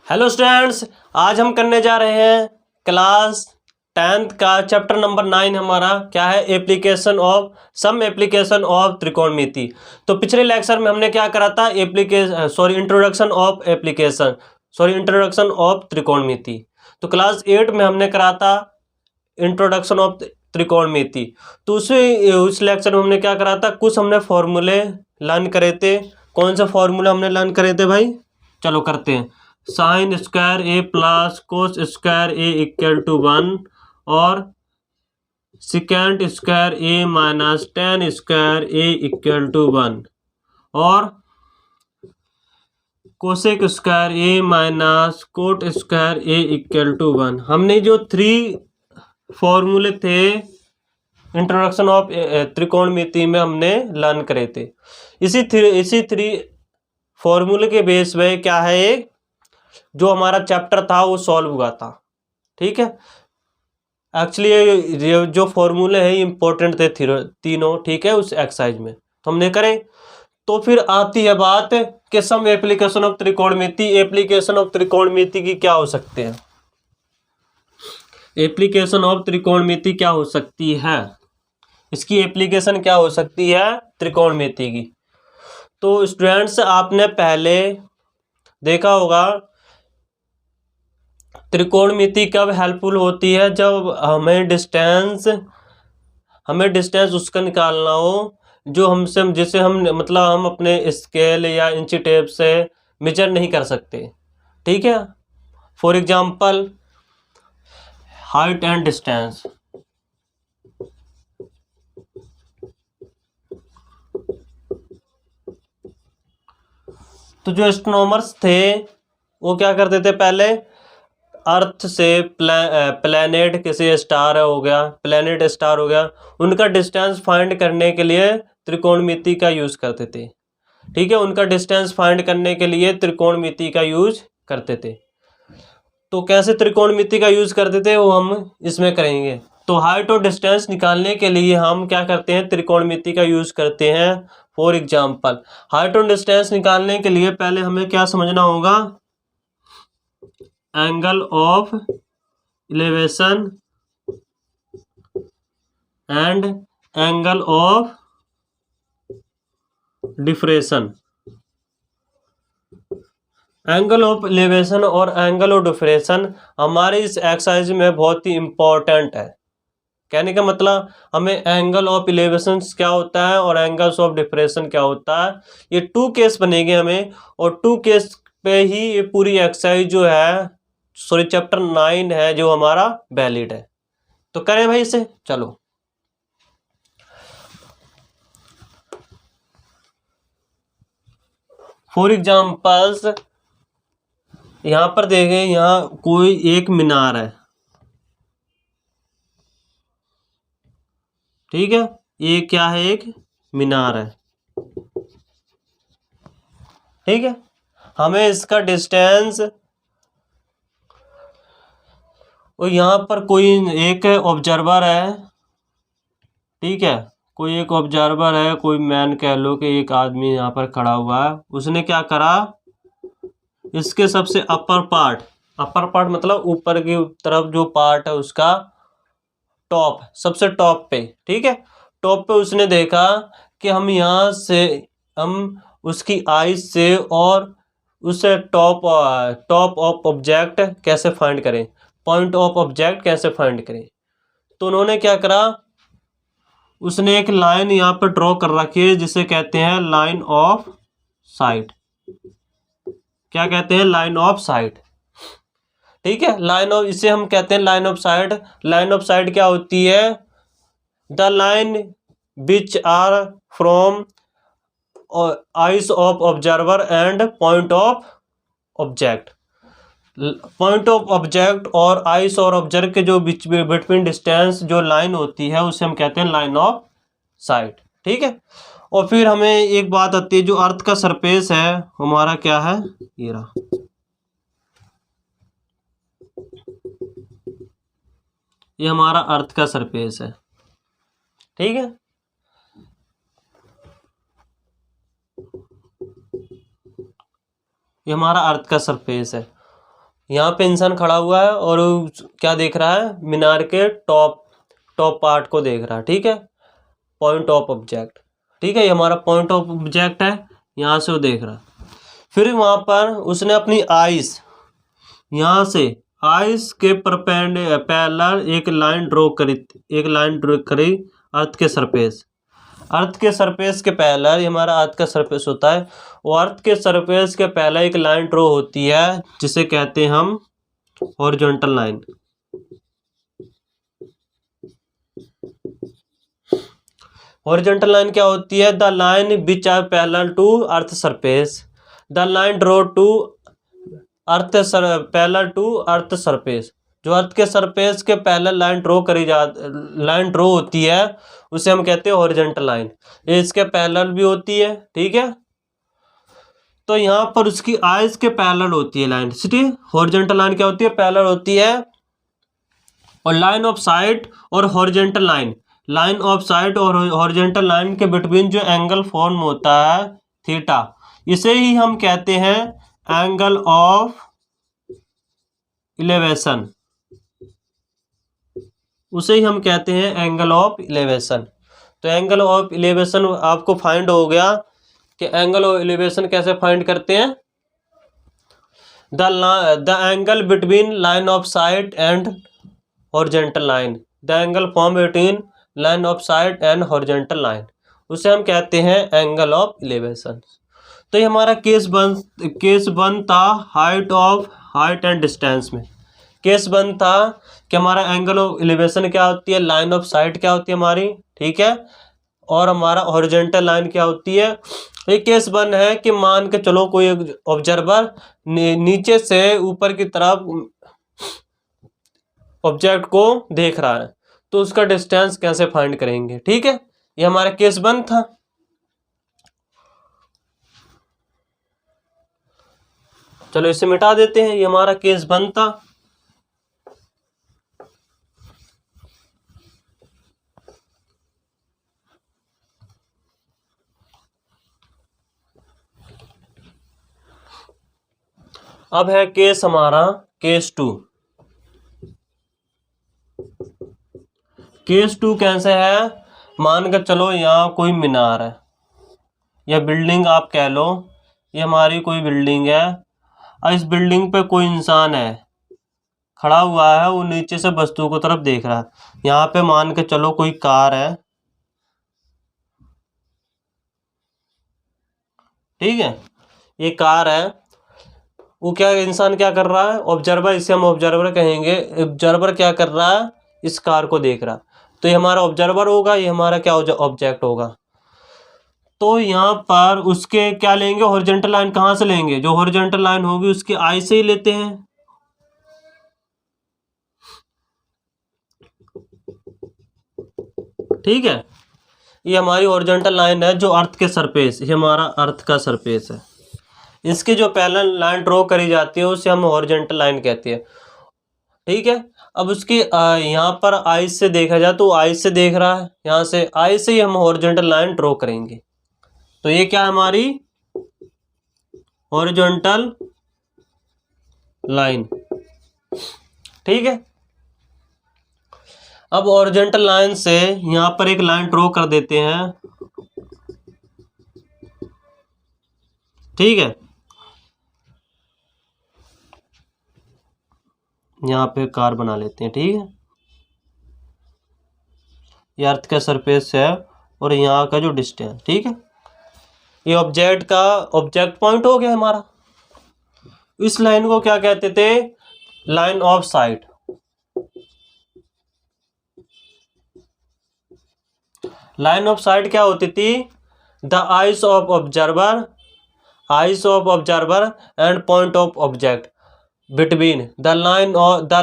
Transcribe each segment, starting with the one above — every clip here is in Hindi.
हेलो स्टूडेंट्स, आज हम करने जा रहे हैं क्लास 10th का चैप्टर नंबर 9। हमारा क्या है? एप्लीकेशन ऑफ एप्लीकेशन ऑफ त्रिकोणमिति। तो पिछले लेक्चर में हमने क्या करा था? इंट्रोडक्शन ऑफ त्रिकोणमिति। तो क्लास 8 में हमने करा था इंट्रोडक्शन ऑफ त्रिकोणमिति। तो उस लेक्चर में हमने क्या करा था? कुछ हमने फॉर्मूले लर्न करे थे। कौन से फॉर्मूले हमने लर्न करे थे भाई? चलो करते हैं। Sine square A plus cos square A equal to 1 और secant square A minus tan square A equal to 1 और cosec square A minus cot square A equal to 1। हमने जो 3 फॉर्मूले थे इंट्रोडक्शन ऑफ त्रिकोणमिति में हमने लर्न करे थे। इसी 3 फॉर्मूले के बेस पे क्या है, एक जो हमारा चैप्टर था वो सॉल्व हुआ था। ठीक है, एक्चुअली ये जो फॉर्मूले हैं इंपॉर्टेंट थे तीनों। ठीक है, उस एक्सरसाइज में तो हमने करे। तो फिर आती है बात कि सम एप्लीकेशन ऑफ त्रिकोणमिति। एप्लीकेशन ऑफ त्रिकोणमिति की क्या हो सकते हैं? एप्लीकेशन ऑफ त्रिकोणमिति क्या हो सकती है? इसकी एप्लीकेशन क्या हो सकती है त्रिकोणमिति की? तो स्टूडेंट्स, आपने पहले देखा होगा त्रिकोणमिति कब हेल्पफुल होती है? जब हमें डिस्टेंस उसका निकालना हो जो जिसे हम मतलब हम अपने स्केल या इंची टेप से मेजर नहीं कर सकते। ठीक है, for example height and distance. तो जो एस्ट्रोनॉमर्स थे वो क्या करते थे? पहले अर्थ से प्लैनेट किसी स्टार हो गया, उनका डिस्टेंस फाइंड करने के लिए त्रिकोणमिति का यूज करते थे। ठीक है, उनका डिस्टेंस फाइंड करने के लिए त्रिकोणमिति का यूज करते थे। तो कैसे त्रिकोणमिति का यूज करते थे वो हम इसमें करेंगे। तो हाइट और डिस्टेंस निकालने के लिए हम क्या करते हैं? त्रिकोणमिति का यूज करते हैं। फॉर एग्जाम्पल, हाइट और डिस्टेंस निकालने के लिए पहले हमें क्या समझना होगा? Angle of elevation and angle of depression. Angle of elevation और एंगल ऑफ डिफरेशन हमारे इस एक्सरसाइज में बहुत ही इंपॉर्टेंट है। कहने का मतलब, हमें एंगल ऑफ एलिवेशन क्या होता है और एंगल्स ऑफ डिफरेशन क्या होता है, ये 2 केस बनेंगे हमें। और 2 केस पे ही ये पूरी एक्सरसाइज जो है, चैप्टर 9 है जो हमारा वैलिड है। तो करें भाई इसे। चलो, फॉर एग्जाम्पल्स यहां पर देखें, यहां कोई एक मीनार है। ठीक है, ये क्या है? एक मीनार है। ठीक है, हमें इसका डिस्टेंस, और यहाँ पर कोई एक ऑब्जर्वर है। ठीक है, कोई एक ऑब्जर्वर है, कोई मैन कह लो कि एक आदमी यहाँ पर खड़ा हुआ है। उसने क्या करा? इसके सबसे अपर पार्ट मतलब ऊपर की तरफ जो पार्ट है उसका टॉप, सबसे टॉप पे। ठीक है, टॉप पे उसने देखा कि हम उसकी आईज से और उस टॉप ऑफ ऑब्जेक्ट कैसे फाइंड करें, पॉइंट ऑफ ऑब्जेक्ट कैसे फाइंड करें। तो उन्होंने क्या करा? उसने एक लाइन यहाँ पर ड्रॉ कर रखी है जिसे कहते हैं लाइन ऑफ साइट। क्या कहते हैं? Line of sight. ठीक है, इसे हम कहते हैं line of sight. Line of sight क्या होती है? The line which are from eyes of observer and point of object. Point of object और आइस और ऑब्जर्व के जो बिटवीन डिस्टेंस जो लाइन होती है उसे हम कहते हैं लाइन ऑफ साइट। ठीक है, और फिर हमें एक बात आती है, जो अर्थ का सरफेस है हमारा क्या है? ये रहा। ये हमारा अर्थ का सरफेस है। ठीक है, ये हमारा अर्थ का सरफेस है। यहाँ पे इंसान खड़ा हुआ है और क्या देख रहा है, मीनार के टॉप पार्ट को देख रहा है, ठीक है, पॉइंट ऑफ ऑब्जेक्ट, ठीक है, ये हमारा पॉइंट ऑफ ऑब्जेक्ट है, यहाँ से वो देख रहा है। फिर वहाँ पर उसने अपनी आइस, यहाँ से आइस के पैरेलल एक लाइन ड्रॉ करी अर्थ के सरफेस, अर्थ के सरफेस के पैरेलल, हमारा अर्थ का सरफेस होता है, और अर्थ के सरफेस के पहले एक लाइन ड्रॉ होती है जिसे कहते हैं हम हॉरिजॉन्टल लाइन। हॉरिजॉन्टल लाइन क्या होती है? The line which are parallel to earth surface, the line draw to parallel to earth surface, जो अर्थ के सरफेस के पैरेलल लाइन ड्रॉ होती है उसे हम कहते हैं हॉरिजॉन्टल लाइन। ये इसके पैरेलल भी होती है, ठीक है, तो यहाँ पर उसकी आइस के पैरेलल होती है लाइन, ठीक है। हॉरिजॉन्टल लाइन क्या होती है? पैरेलल होती है। और लाइन ऑफ साइट और हॉरिजॉन्टल लाइन ऑफ साइट और हॉरिजॉन्टल लाइन के बिटवीन जो एंगल फॉर्म होता है थीटा, इसे ही हम कहते हैं एंगल ऑफ इलेवेशन, उसे ही हम कहते हैं एंगल ऑफ इलेवेशन। तो एंगल ऑफ इलेवेशन आपको फाइंड हो गया कि एंगल ऑफ इलेवेशन कैसे फाइंड करते हैं? The angle between line of site and horizontal line, the angle form between line of site and horizontal line, उसे हम कहते हैं एंगल ऑफ इलेवेशन। तो ये हमारा केस वन था हाइट एंड डिस्टेंस में। केस वन था कि हमारा एंगल ऑफ इलेवेशन क्या होती है, लाइन ऑफ साइट क्या होती है हमारी, ठीक है, और हमारा हॉरिजॉन्टल लाइन क्या होती है। ये केस वन है कि मान के चलो कोई ऑब्जर्वर नीचे से ऊपर की तरफ ऑब्जेक्ट को देख रहा है, तो उसका डिस्टेंस कैसे फाइंड करेंगे, ठीक है, ये हमारा केस वन था। चलो इसे मिटा देते हैं, ये हमारा केस वन था। अब है केस हमारा केस टू। केस टू कैसे है? मान कर चलो यहाँ कोई मीनार है या बिल्डिंग आप कह लो, ये हमारी कोई बिल्डिंग है और इस बिल्डिंग पे कोई इंसान है खड़ा हुआ है, वो नीचे से वस्तु को तरफ देख रहा है। यहाँ पे मान के चलो कोई कार है, ठीक है, ये कार है, वो क्या इंसान क्या कर रहा है? ऑब्जर्वर, इसे हम ऑब्जर्वर कहेंगे। ऑब्जर्वर क्या कर रहा है? इस कार को देख रहा, तो ये हमारा ऑब्जर्वर होगा, ये हमारा क्या ऑब्जेक्ट होगा। तो यहाँ पर उसके क्या लेंगे? हॉरिजॉन्टल लाइन कहाँ से लेंगे? जो हॉरिजॉन्टल लाइन होगी उसकी आई से ही लेते हैं, ठीक है। ये हमारी हॉरिजॉन्टल लाइन है जो अर्थ के सरफेस, ये हमारा अर्थ का सरफेस है, इसकी जो पैरेलल लाइन ड्रॉ करी जाती है उसे हम हॉरिजॉन्टल लाइन कहते हैं, ठीक है। अब उसकी यहाँ पर आइस से देखा जाए तो आइस से देख रहा है, यहाँ से आइस से ही हम हॉरिजॉन्टल लाइन ड्रॉ करेंगे। तो ये क्या है? हमारी हॉरिजॉन्टल लाइन, ठीक है। अब हॉरिजॉन्टल लाइन से यहाँ पर एक लाइन ड्रॉ कर देते हैं, ठीक है, यहाँ पे कार बना लेते हैं, ठीक है। ये अर्थ का सरफेस है और यहाँ का जो डिस्टेंस, ठीक है, ये ऑब्जेक्ट पॉइंट हो गया हमारा। इस लाइन को क्या कहते थे? Line of sight. Line of sight क्या होती थी? The eyes of observer and point of object between the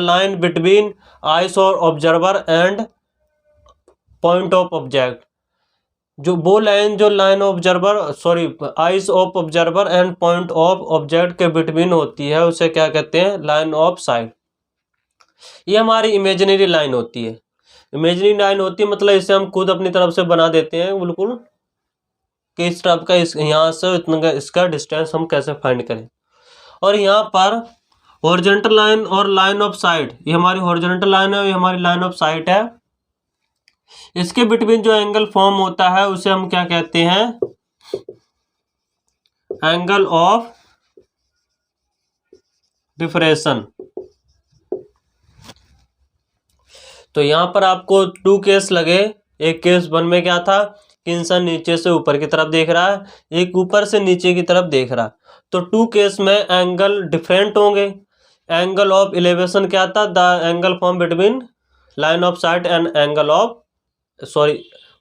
line between eyes और observer and point of object, जो वो लाइन जो eyes of observer and point of object के बिटवीन होती है उसे क्या कहते हैं? Line of sight. ये हमारी इमेजिनरी लाइन होती है। इमेजिनरी लाइन होती है मतलब इसे हम खुद अपनी तरफ से बना देते हैं बिल्कुल कि इस तरफ का यहाँ से इतना इसका डिस्टेंस हम कैसे फाइंड करें। और यहाँ पर हॉरिजॉन्टल लाइन और लाइन ऑफ साइट, ये हमारी हॉरिजॉन्टल लाइन है, ये हमारी लाइन ऑफ साइट है। इसके बिटवीन जो एंगल फॉर्म होता है उसे हम क्या कहते हैं, एंगल ऑफ डिफरेंशन। तो यहां पर आपको 2 केस लगे। एक केस 1 में क्या था कि इंसान नीचे से ऊपर की तरफ देख रहा है, एक ऊपर से नीचे की तरफ देख रहा है। तो 2 केस में एंगल डिफरेंट होंगे। एंगल ऑफ एलिवेशन क्या था, the angle form between line of site and angle of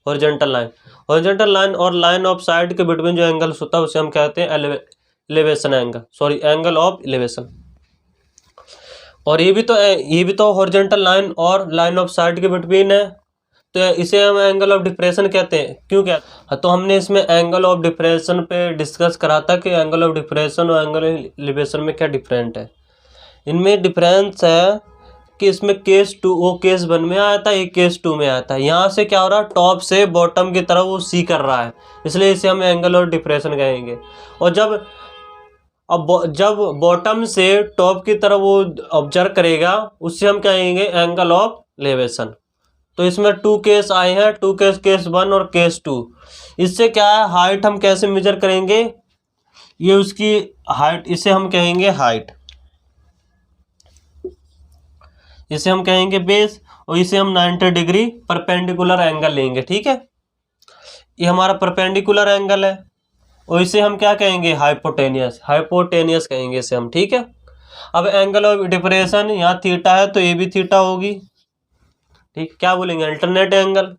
horizontal line. Horizontal line और लाइन ऑफ साइट के बिटवीन जो एंगल्स होता है उसे हम कहते हैं elevation angle, angle of elevation. और ये भी तो हॉरिजॉन्टल लाइन और लाइन ऑफ साइट के बिटवीन है, तो इसे हम एंगल ऑफ डिफरेंशन कहते हैं। क्यों क्या, तो हमने इसमें एंगल ऑफ डिफरेंशन पे डिस्कस करा था कि एंगल ऑफ डिफरेंशन और एंगल ऑफ एलिवेशन में क्या डिफरेंट है। इनमें डिफरेंस है कि इसमें केस 2 वो केस 1 में आया था, एक केस 2 में आया था। यहाँ से क्या हो रहा है, टॉप से बॉटम की तरफ वो सी कर रहा है, इसलिए इसे हम एंगल ऑफ डिफरेंशन कहेंगे। और जब बॉटम से टॉप की तरफ वो ऑब्जर्व करेगा उससे हम कहेंगे एंगल ऑफ एलिवेशन। तो इसमें 2 केस आए हैं, 2 केस, केस 1 और केस 2। इससे क्या है, हाइट हम कैसे मेजर करेंगे, ये उसकी हाइट, इसे हम कहेंगे हाइट, इसे हम कहेंगे बेस, और इसे हम 90 डिग्री परपेंडिकुलर एंगल लेंगे। ठीक है, ये हमारा परपेंडिकुलर एंगल है, और इसे हम क्या कहेंगे, हाइपोटेनियस, हाइपोटेनियस कहेंगे इसे हम। ठीक है, अब एंगल ऑफ डिफरेंशन, यहाँ थीटा है तो ये भी थीटा होगी। ठीक, क्या बोलेंगे, अल्टरनेट एंगल।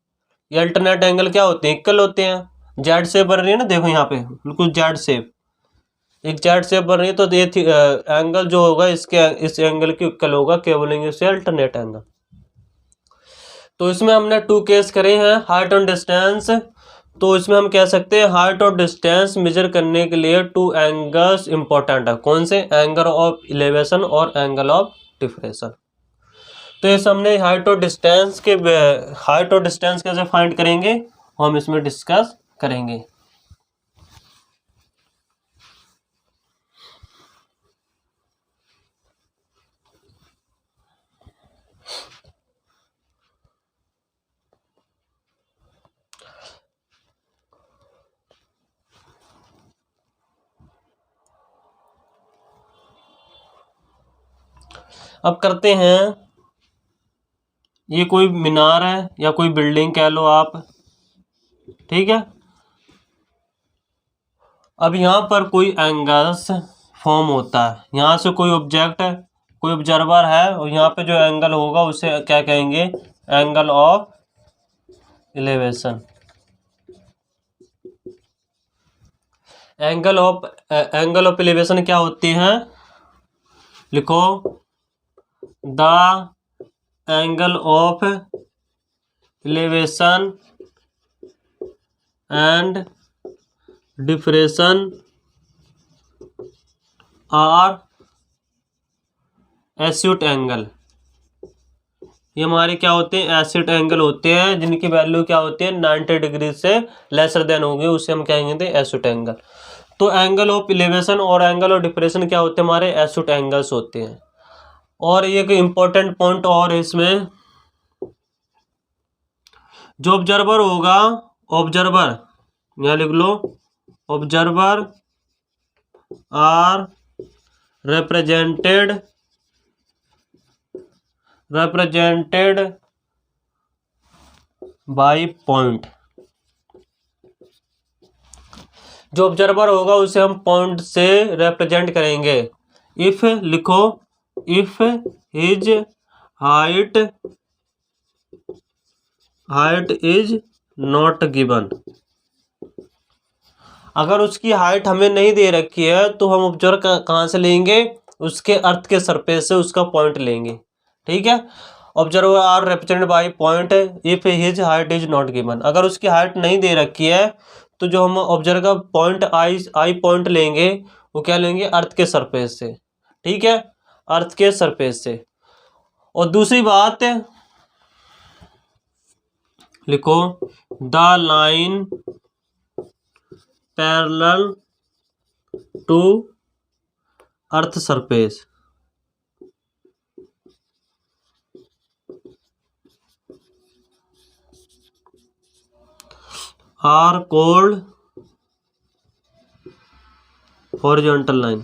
ये अल्टरनेट एंगल क्या होते हैं, इक्वल होते हैं। जेड शेप बन रही है ना, देखो यहाँ पे बिल्कुल जेड शेप, एक जेड शेप बन रही है, तो ये एंगल जो होगा इसके इस एंगल के इक्वल होगा, क्या बोलेंगे इसे, अल्टरनेट एंगल। तो इसमें हमने 2 केस करे हैं, हाइट और डिस्टेंस। तो इसमें हम कह सकते हैं हाइट और डिस्टेंस मेजर करने के लिए 2 एंगल्स इंपॉर्टेंट है। कौन से, एंगल ऑफ एलिवेशन और एंगल ऑफ डिफरेंशन। तो इस हमने हाइट और डिस्टेंस कैसे फाइंड करेंगे हम इसमें डिस्कस करेंगे। अब करते हैं, ये कोई मीनार है या कोई बिल्डिंग कह लो आप। ठीक है, अब यहाँ पर कोई एंगल्स फॉर्म होता है, यहाँ से कोई ऑब्जेक्ट है, कोई ऑब्जर्वर है, और यहाँ पे जो एंगल होगा उसे क्या कहेंगे, angle of elevation. Angle of elevation क्या होती है, लिखो, the angle of elevation and depression are acute angle. ये हमारे क्या होते हैं, एस्यूट एंगल होते हैं, जिनकी वैल्यू क्या होती है, 90 डिग्री से लेसर देन होगी, उसे हम कहेंगे एस्यूट एंगल। तो एंगल ऑफ एलिवेशन और एंगल ऑफ डिफरेंशन क्या होते हैं, हमारे एस्यूट एंगल्स होते हैं। और एक इम्पोर्टेंट पॉइंट और है इसमें, जो ऑब्जर्वर होगा, ऑब्जर्वर यहाँ लिख लो, observer are represented by point। जो ऑब्जर्वर होगा उसे हम पॉइंट से रिप्रेजेंट करेंगे। इफ लिखो, if his height is not given. अगर उसकी हाइट हमें नहीं दे रखी है तो हम ऑब्जर्व कहाँ से लेंगे, उसके अर्थ के सरफेस से उसका पॉइंट लेंगे। ठीक है, observer are represented by point if his height is not given. अगर उसकी हाइट नहीं दे रखी है तो जो हम ऑब्जर्वर का पॉइंट आई पॉइंट लेंगे वो क्या लेंगे, अर्थ के सरफेस से। ठीक है, अर्थ के सरफेस से। और दूसरी बात लिखो, the line parallel to earth surface. Are called horizontal line.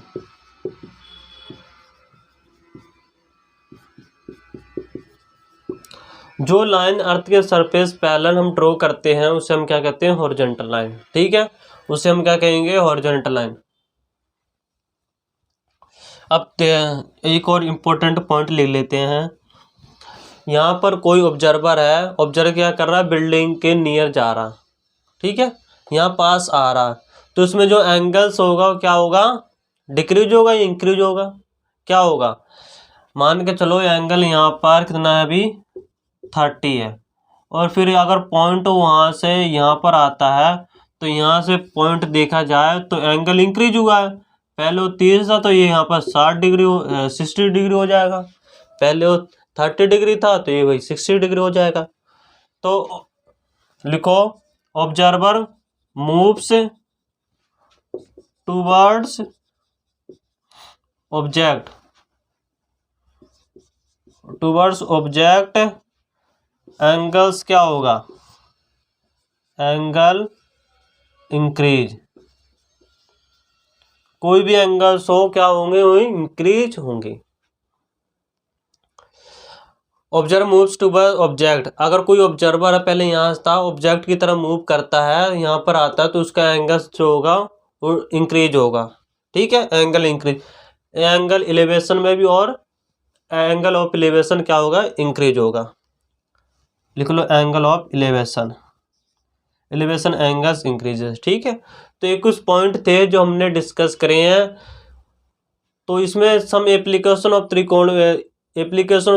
जो लाइन अर्थ के सरफेस पैरेलल हम ड्रॉ करते हैं उसे हम क्या कहते हैं, हॉरिजॉन्टल लाइन। ठीक है, उसे हम क्या कहेंगे, हॉरिजॉन्टल लाइन। अब एक और इम्पोर्टेंट पॉइंट लिख लेते हैं। यहाँ पर कोई ऑब्जर्वर है, ऑब्जर्वर क्या कर रहा है, बिल्डिंग के नियर जा रहा, ठीक है, यहाँ पास आ रहा, तो इसमें जो एंगल्स होगा वो क्या होगा, डिक्रीज होगा या इंक्रीज होगा, क्या होगा, मान के चलो एंगल यहाँ पर कितना है अभी 30 है, और फिर अगर पॉइंट वहाँ से यहाँ पर आता है तो यहाँ से पॉइंट देखा जाए तो एंगल इंक्रीज हुआ है। पहले वो 30 था तो ये यहाँ पर 60 डिग्री हो जाएगा, पहले वो 30 डिग्री था तो ये वही 60 डिग्री हो जाएगा। तो लिखो observer moves towards object angles क्या होगा, एंगल इंक्रीज। कोई भी एंगल्स हो क्या होंगे, वही इंक्रीज होंगे। ऑब्जर्वर मूव्स टूवर्ड्स ऑब्जेक्ट, अगर कोई ऑब्जर्वर है पहले यहाँ था, ऑब्जेक्ट की तरफ मूव करता है, यहाँ पर आता है तो उसका एंगल जो होगा वो इंक्रीज होगा। ठीक है, एंगल इंक्रीज, एंगल एलिवेशन में भी, और एंगल ऑफ एलिवेशन क्या होगा, इंक्रीज होगा। लिख लो angle of elevation angles increases. ठीक है, तो ये कुछ पॉइंट थे जो हमने डिस्कस करे हैं। तो इसमें सम एप्लीकेशन ऑफ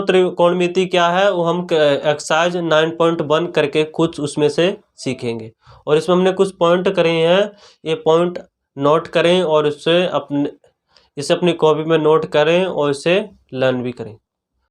त्रिकोणमिति क्या है वो हम एक्सरसाइज 9.1 करके कुछ उसमें से सीखेंगे, और इसमें हमने कुछ पॉइंट करे हैं, ये पॉइंट नोट करें और इसे अपनी कॉपी में नोट करें और इसे लर्न भी करें।